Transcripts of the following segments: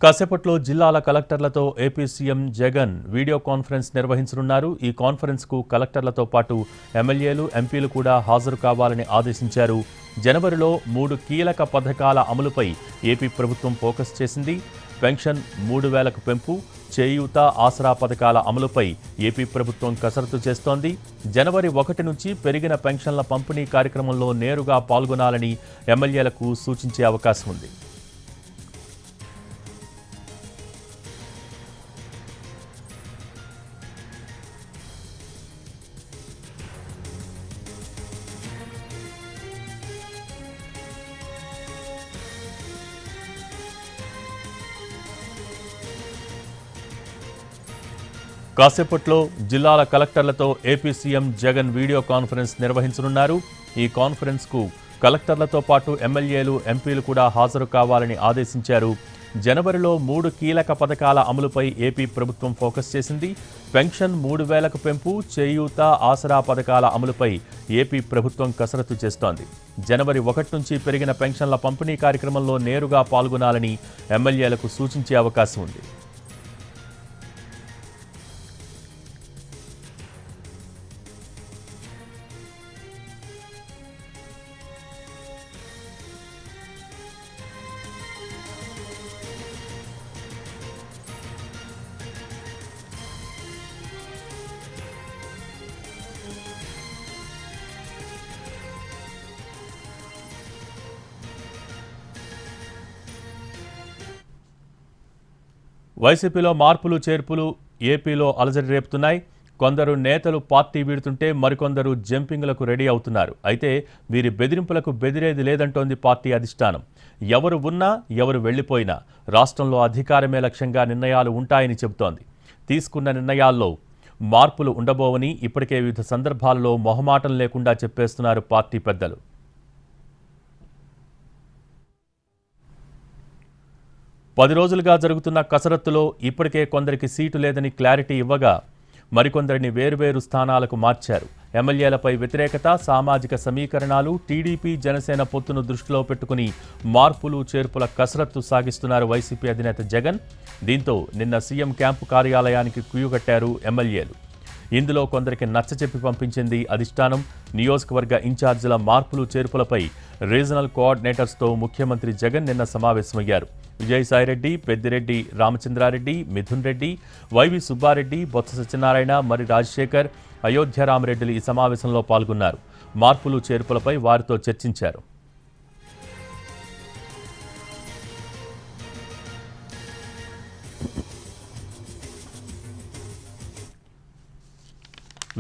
కాసేపట్లో జిల్లాల కలెక్టర్లతో AP CM Jagan video conference నిర్వహించనున్నారు. ఈ కాన్ఫరెన్స్కు కలెక్టర్లతో పాటు ఎమ్మెల్యేలు, ఎంపీలు కూడా హాజరు కావాలని ఆదేశించారు. జనవరిలో 3 కీలక పథకాల అమలుపై ఏపీ ప్రభుత్వం ఫోకస్ చేసింది. పెన్షన్ 3000కు పెంపు, చేయూత, ఆసరా పథకాల అమలుపై ఏపీ ప్రభుత్వం కసరత్తు చేస్తోంది. జనవరి 1 నుంచి పెరిగిన పెన్షన్ల పంపిణీ కార్యక్రమంలో నేరుగా పాల్గొనాలని ఎమ్మెల్యేలకు సూచించే అవకాశం ఉంది. కాసేపట్లో జిల్లాల కలెక్టర్లతో AP CM Jagan video conference నిర్వహించనున్నారు. ఈ కాన్ఫరెన్స్కు కలెక్టర్లతో పాటు ఎమ్మెల్యేలు, ఎంపీలు కూడా హాజరు కావాలని ఆదేశించారు. జనవరిలో 3 కీలక పథకాల అమలుపై ఏపీ ప్రభుత్వం ఫోకస్ చేసింది. పెన్షన్ 3000కు పెంపు, చేయూత, ఆసరా పథకాల అమలుపై ఏపీ ప్రభుత్వం కసరత్తు చేస్తోంది. జనవరి 1 నుంచి పెరిగిన పెన్షన్ల పంపిణీ కార్యక్రమంలో నేరుగా పాల్గొనాలని ఎమ్మెల్యేలకు సూచించే అవకాశం ఉంది. వైసీపీలో మార్పులు చేర్పులు ఏపీలో అలజడి రేపుతున్నాయి. కొందరు నేతలు పార్టీ వీడుతుంటే మరికొందరు జంపింగ్లకు రెడీ అవుతున్నారు. అయితే వీరి బెదిరింపులకు బెదిరేది లేదంటోంది పార్టీ అధిష్టానం. ఎవరు ఉన్నా, ఎవరు వెళ్లిపోయినా రాష్ట్రంలో అధికారమే లక్ష్యంగా నిర్ణయాలు ఉంటాయని చెబుతోంది. తీసుకున్న నిర్ణయాల్లో మార్పులు ఉండబోవని ఇప్పటికే వివిధ సందర్భాల్లో మొహమాటం లేకుండా చెప్పేస్తున్నారు పార్టీ పెద్దలు. పది రోజులుగా జరుగుతున్న కసరత్తులో ఇప్పటికే కొందరికి సీటు లేదని క్లారిటీ ఇవ్వగా మరికొందరిని వేర్వేరు స్థానాలకు మార్చారు. ఎమ్మెల్యేలపై వ్యతిరేకత, సామాజిక సమీకరణాలు, టీడీపీ, జనసేన పొత్తును దృష్టిలో పెట్టుకుని మార్పులు చేర్పుల కసరత్తు సాగిస్తున్నారు వైసీపీ అధినేత జగన్. దీంతో నిన్న సీఎం క్యాంపు కార్యాలయానికి క్యూకట్టారు ఎమ్మెల్యేలు. ఇందులో కొందరికి నచ్చచెప్పి పంపించింది అధిష్టానం. నియోజకవర్గ ఇన్ఛార్జీల మార్పులు చేర్పులపై రీజనల్ కోఆర్డినేటర్స్తో ముఖ్యమంత్రి జగన్ నిన్న సమావేశమయ్యారు. విజయసాయిరెడ్డి, పెద్దిరెడ్డి రామచంద్రారెడ్డి, మిథున్ రెడ్డి, వైవి సుబ్బారెడ్డి, బొత్స సత్యనారాయణ, మరి రాజశేఖర్, అయోధ్యరామరెడ్డిలు ఈ సమావేశంలో పాల్గొన్నారు. మార్పులు చేర్పులపై వారితో చర్చించారు.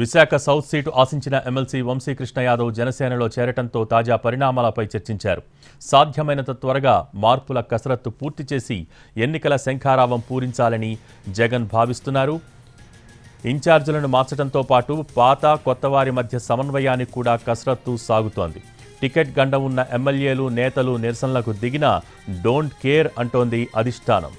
విశాఖ సౌత్ సీటు ఆశించిన ఎమ్మెల్సీ వంశీకృష్ణ యాదవ్ జనసేనలో చేరటంతో తాజా పరిణామాలపై చర్చించారు. సాధ్యమైనంత త్వరగా మార్పుల కసరత్తు పూర్తి చేసి ఎన్నికల శంఖారావం పూరించాలని జగన్ భావిస్తున్నారు. ఇన్ఛార్జీలను మార్చడంతో పాటు పాత, కొత్తవారి మధ్య సమన్వయానికి కూడా కసరత్తు సాగుతోంది. టికెట్ గండం ఉన్న ఎమ్మెల్యేలు, నేతలు నిరసనలకు దిగినా డోంట్ కేర్ అంటోంది అధిష్టానం.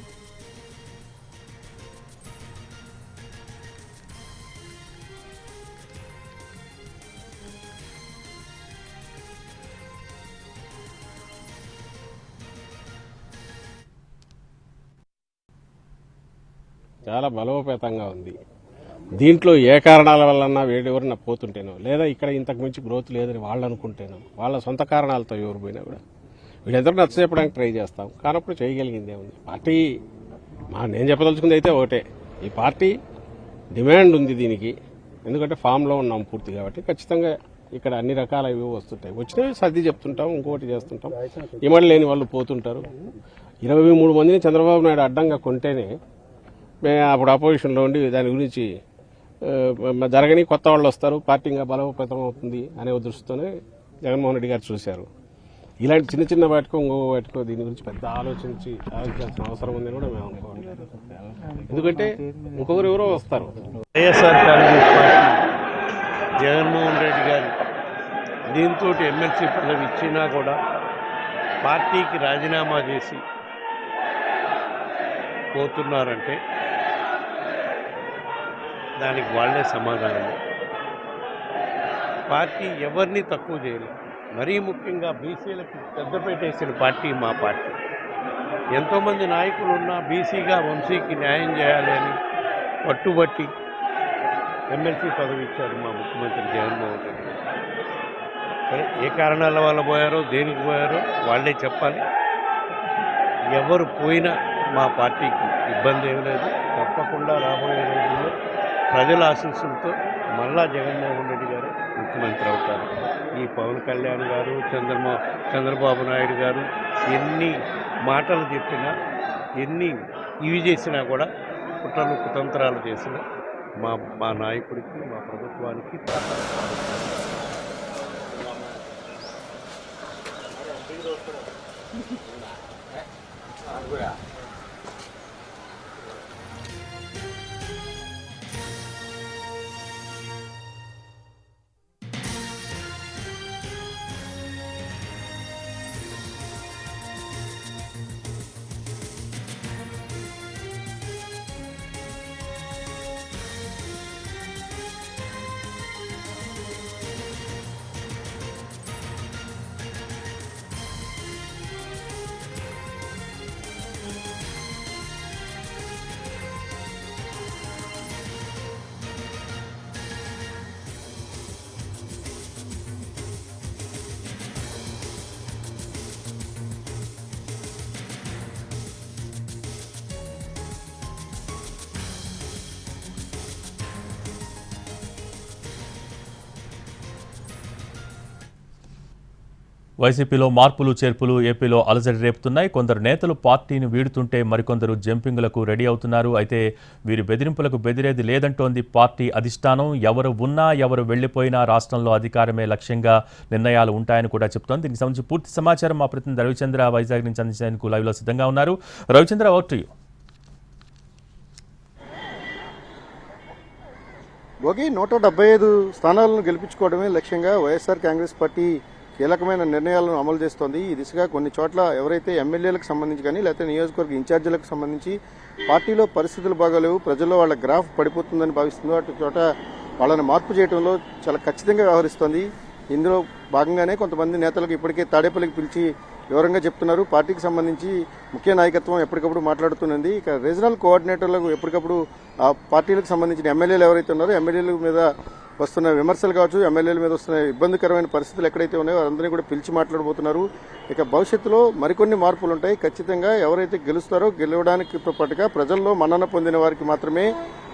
చాలా బలోపేతంగా ఉంది. దీంట్లో ఏ కారణాల వలన ఎవరైనా పోతుంటేనో, లేదా ఇక్కడ ఇంతకు మించి గ్రోత్ లేదని వాళ్ళు అనుకుంటేనో, వాళ్ళ సొంత కారణాలతో ఎవరు పోయినా కూడా వీళ్ళెందరూ నచ్చచెప్పడానికి ట్రై చేస్తాం. కానప్పుడు చేయగలిగిందే ఉంది పార్టీ. నేను చెప్పదలుచుకుంది అయితే ఒకటే, ఈ పార్టీ డిమాండ్ ఉంది దీనికి. ఎందుకంటే ఫామ్లో ఉన్నాం పూర్తి కాబట్టి ఖచ్చితంగా ఇక్కడ అన్ని రకాల ఇవి వస్తుంటాయి. వచ్చినవి సర్ది చెప్తుంటాం, ఇంకోటి చేస్తుంటాం. ఇమడి లేని వాళ్ళు పోతుంటారు. 23 మందిని చంద్రబాబు నాయుడు అడ్డంగా కొంటేనే అప్పుడు అపోజిషన్లో ఉండి దాని గురించి జరగని కొత్త వాళ్ళు వస్తారు, పార్టీ ఇంకా బలోపేతం అవుతుంది అనే దృష్టితోనే జగన్మోహన్ రెడ్డి గారు చూశారు. ఇలాంటి చిన్న చిన్న వాటికో ఇంకో వాటికో దీని గురించి పెద్ద ఆలోచించాల్సిన అవసరం ఉందని కూడా మేము అనుకోవాలి. ఎందుకంటే ఇంకొకరు ఎవరో వస్తారు. వైఎస్ఆర్ కాంగ్రెస్ పార్టీ జగన్మోహన్ రెడ్డి గారు దీంతో ఎమ్మెల్సీ పదవి ఇచ్చినా కూడా పార్టీకి రాజీనామా చేసి పోతున్నారంటే దానికి వాళ్లే సమాధానం. పార్టీ ఎవరిని తక్కువ చేయలేదు. మరీ ముఖ్యంగా బీసీలకు పెద్దపేట వేసిన పార్టీ మా పార్టీ. ఎంతోమంది నాయకులు ఉన్న బీసీగా వంశీకి న్యాయం చేయాలి అని పట్టుబట్టి ఎమ్మెల్సీ పదవి ఇచ్చాడు మా ముఖ్యమంత్రి జగన్మోహన్ రెడ్డి. సరే, ఏ కారణాల వల్ల పోయారో దేనికి పోయారో వాళ్ళే చెప్పాలి. ఎవరు పోయినా మా పార్టీకి ఇబ్బంది ఏమి లేదు. తప్పకుండా రాబోయే రోజుల్లో ప్రజల ఆశీస్సులతో మళ్ళా జగన్మోహన్ రెడ్డి గారు ముఖ్యమంత్రి అవుతారు. ఈ పవన్ కళ్యాణ్ గారు చంద్రబాబు నాయుడు గారు ఎన్ని మాటలు చెప్పినా ఎన్ని ఇవి చేసినా కూడా కుట్రలు కుతంత్రాలు చేసినా మా నాయకుడికి మా ప్రభుత్వానికి వైసీపీలో మార్పులు చేర్పులు ఏపీలో అలజడి రేపుతున్నాయి. కొందరు నేతలు పార్టీని వీడుతుంటే మరికొందరు జంపింగ్లకు రెడీ అవుతున్నారు. అయితే వీరి బెదిరింపులకు బెదిరేది లేదంటోంది పార్టీ అధిష్టానం. ఎవరు ఉన్నా ఎవరు వెళ్లిపోయినా రాష్ట్రంలో అధికారమే లక్ష్యంగా నిర్ణయాలు ఉంటాయని కూడా చెప్తోంది. దీనికి సంబంధించి పూర్తి సమాచారం మా ప్రతినిధి రవిచంద్ర వైజాగ్ నుంచి అందించేందుకు లైవ్లో సిద్ధంగా ఉన్నారు. Ravichandra, over to you. Bhogi 175 స్థానాలను గెలిపించుకోవడమే లక్ష్యంగా వైఎస్ఆర్ కాంగ్రెస్ పార్టీ కీలకమైన నిర్ణయాలను అమలు చేస్తోంది. ఈ దిశగా కొన్ని చోట్ల ఎవరైతే ఎమ్మెల్యేలకు సంబంధించి కానీ లేకపోతే నియోజకవర్గ ఇన్ఛార్జీలకు సంబంధించి పార్టీలో పరిస్థితులు బాగాలేవు, ప్రజల్లో వాళ్ళ గ్రాఫ్ పడిపోతుందని భావిస్తుందో అటు చోట వాళ్ళని మార్పు చేయడంలో చాలా ఖచ్చితంగా వ్యవహరిస్తోంది. ఇందులో భాగంగానే కొంతమంది నేతలకు ఇప్పటికే తాడేపల్లికి పిలిచి వివరంగా చెప్తున్నారు. పార్టీకి సంబంధించి ముఖ్య నాయకత్వం ఎప్పటికప్పుడు మాట్లాడుతున్నది. ఇక రీజనల్ కోఆర్డినేటర్లకు ఎప్పటికప్పుడు ఆ పార్టీలకు సంబంధించిన ఎమ్మెల్యేలు ఎవరైతే ఉన్నారో ఎమ్మెల్యేల మీద వస్తున్న విమర్శలు కావచ్చు, ఎమ్మెల్యేల మీద వస్తున్న ఇబ్బందికరమైన పరిస్థితులు ఎక్కడైతే ఉన్నాయో వారందరినీ కూడా పిలిచి మాట్లాడబోతున్నారు. ఇక భవిష్యత్తులో మరికొన్ని మార్పులు ఉంటాయి. ఖచ్చితంగా ఎవరైతే గెలుస్తారో గెలవడానికి పాటుగా ప్రజల్లో మన్నన పొందిన వారికి మాత్రమే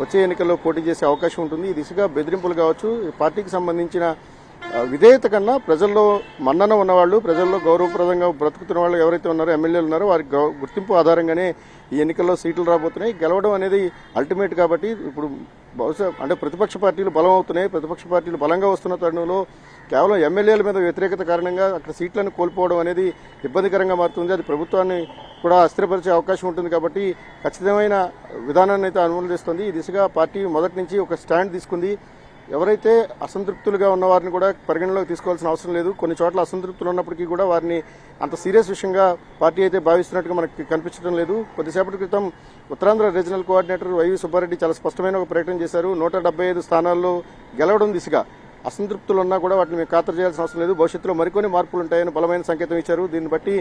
వచ్చే ఎన్నికల్లో పోటీ చేసే అవకాశం ఉంటుంది. ఈ దిశగా బెదిరింపులు కావచ్చు, పార్టీకి సంబంధించిన విధేయత కన్నా ప్రజల్లో మన్నన ఉన్నవాళ్ళు, ప్రజల్లో గౌరవప్రదంగా బ్రతుకుతున్న వాళ్ళు ఎవరైతే ఉన్నారో ఎమ్మెల్యేలు ఉన్నారో వారి గుర్తింపు ఆధారంగానే ఈ ఎన్నికల్లో సీట్లు రాబోతున్నాయి. గెలవడం అనేది అల్టిమేట్ కాబట్టి ఇప్పుడు బహుశా అంటే ప్రతిపక్ష పార్టీలు బలం అవుతున్నాయి. ప్రతిపక్ష పార్టీలు బలంగా వస్తున్న తరుణంలో కేవలం ఎమ్మెల్యేల మీద వ్యతిరేకత కారణంగా అక్కడ సీట్లను కోల్పోవడం అనేది ఇబ్బందికరంగా మారుతుంది. అది ప్రభుత్వాన్ని కూడా అస్థిరపరిచే అవకాశం ఉంటుంది. కాబట్టి ఖచ్చితమైన విధానాన్ని అయితే అమలు చేస్తుంది. ఈ దిశగా పార్టీ మొదటి నుంచి ఒక స్టాండ్ తీసుకుంది. ఎవరైతే అసంతృప్తులుగా ఉన్న వారిని కూడా పరిగణలోకి తీసుకోవాల్సిన అవసరం లేదు. కొన్ని చోట్ల అసంతృప్తులు ఉన్నప్పటికీ కూడా వారిని అంత సీరియస్ విషయంగా పార్టీ అయితే భావిస్తున్నట్టుగా మనకి కనిపించడం లేదు. కొద్దిసేపటి క్రితం Uttarandhra regional coordinator YV Subbareddy చాలా స్పష్టమైన ఒక ప్రకటన చేశారు. 175 స్థానాల్లో గెలవడం దిశగా అసంతృప్తులు ఉన్నా కూడా వాటిని మేము ఖాతరు చేయాల్సిన అవసరం లేదు, భవిష్యత్తులో మరికొన్ని మార్పులు ఉంటాయని బలమైన సంకేతం ఇచ్చారు. దీన్ని బట్టి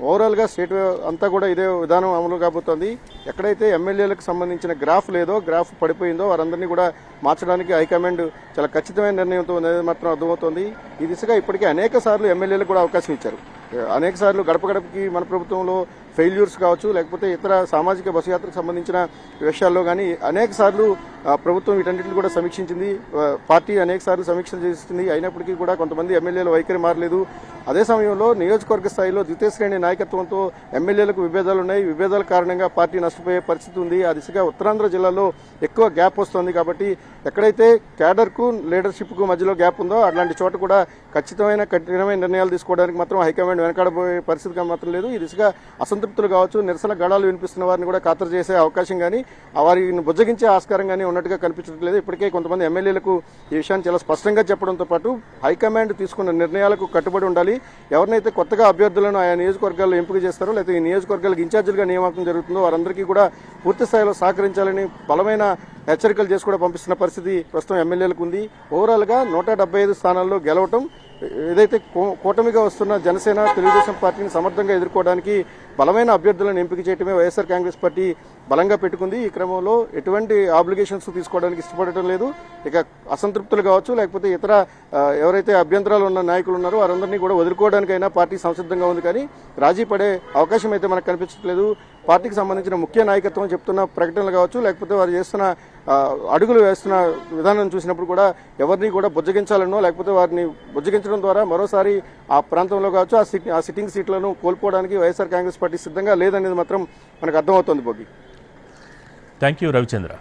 ఓవరాల్గా స్టేట్ అంతా కూడా ఇదే విధానం అమలు కాబోతోంది. ఎక్కడైతే ఎమ్మెల్యేలకు సంబంధించిన గ్రాఫ్ లేదో, గ్రాఫ్ పడిపోయిందో వారందరినీ కూడా మార్చడానికి హైకమాండ్ చాలా ఖచ్చితమైన నిర్ణయంతో మాత్రం అర్థమవుతోంది. ఈ దిశగా ఇప్పటికే అనేక సార్లు ఎమ్మెల్యేలకు కూడా అవకాశం ఇచ్చారు. అనేక సార్లు గడప గడపకి మన ప్రభుత్వంలో ఫెయిల్యూర్స్ కావచ్చు, లేకపోతే ఇతర సామాజిక బస్సు యాత్రకు సంబంధించిన విషయాల్లో కానీ అనేక సార్లు ప్రభుత్వం వీటన్నిటిని కూడా సమీక్షించింది. పార్టీ అనేక సార్లు సమీక్షలు చేస్తుంది. అయినప్పటికీ కూడా కొంతమంది ఎమ్మెల్యేల వైఖరి మారలేదు. అదే సమయంలో నియోజకవర్గ స్థాయిలో ద్వితీయ శ్రేణి నాయకత్వంతో ఎమ్మెల్యేలకు విభేదాలు ఉన్నాయి. విభేదాల కారణంగా పార్టీ నష్టపోయే పరిస్థితి ఉంది. ఆ దిశగా ఉత్తరాంధ్ర జిల్లాలో ఎక్కువ గ్యాప్ వస్తుంది. కాబట్టి ఎక్కడైతే క్యాడర్కు లీడర్షిప్కు మధ్యలో గ్యాప్ ఉందో అలాంటి చోట కూడా ఖచ్చితమైన కఠినమైన నిర్ణయాలు తీసుకోవడానికి మాత్రం హైకమాండ్ వెనకాడబోయే పరిస్థితిగా మాత్రం లేదు. ఈ దిశగా అసంతృప్తులు కావచ్చు, నిరసన గళాలు వినిపిస్తున్న వారిని కూడా ఖాతరు చేసే అవకాశం కానీ వారిని బుజ్జగించే ఆస్కారం కానీ ఉన్నట్టుగా కనిపించట్లేదు. ఇప్పటికే కొంతమంది ఎమ్మెల్యేలకు ఈ విషయాన్ని చాలా స్పష్టంగా చెప్పడంతో పాటు హైకమాండ్ తీసుకున్న నిర్ణయాలకు కట్టుబడి ఉండాలి. ఎవరినైతే కొత్తగా అభ్యర్థులను ఆయా నియోజకవర్గాల్లో ఎంపిక చేస్తారో లేకపోతే ఈ నియోజకవర్గాలకు ఇన్ఛార్జీలుగా నియామకం జరుగుతుందో వారందరికీ కూడా పూర్తి స్థాయిలో సహకరించాలని బలమైన హెచ్చరికలు చేసి కూడా పంపిస్తున్న పరిస్థితి ప్రస్తుతం ఎమ్మెల్యేలకు ఉంది. ఓవరాల్గా 175 స్థానాల్లో గెలవటం ఏదైతే కూటమిగా వస్తున్న జనసేన తెలుగుదేశం పార్టీని సమర్థంగా ఎదుర్కోవడానికి బలమైన అభ్యర్థులను ఎంపిక చేయడమే వైఎస్ఆర్ కాంగ్రెస్ పార్టీ బలంగా పెట్టుకుంది. ఈ క్రమంలో ఎటువంటి ఆబ్లిగేషన్స్ తీసుకోవడానికి ఇష్టపడటం లేదు. ఇక అసంతృప్తులు కావచ్చు, లేకపోతే ఇతర ఎవరైతే అభ్యంతరాలు ఉన్న నాయకులు ఉన్నారో వారందరినీ కూడా వదులుకోవడానికైనా పార్టీ సంసిద్ధంగా ఉంది. కానీ రాజీ పడే అవకాశం అయితే మనకు కనిపించట్లేదు. పార్టీకి సంబంధించిన ముఖ్య నాయకత్వం చెప్తున్న ప్రకటనలు కావచ్చు, లేకపోతే వారు చేస్తున్న అడుగులు వేస్తున్న విధానం చూసినప్పుడు కూడా ఎవరిని కూడా బుజ్జగించాలనో, లేకపోతే వారిని బుజ్జగించడం ద్వారా మరోసారి ఆ ప్రాంతంలో కావచ్చు ఆ సిట్టింగ్ సీట్లను కోల్పోవడానికి వైఎస్ఆర్ కాంగ్రెస్ పార్టీ సిద్ధంగా లేదనేది మాత్రం మనకు అర్థమవుతోంది. భోగి. Thank you Ravichandra.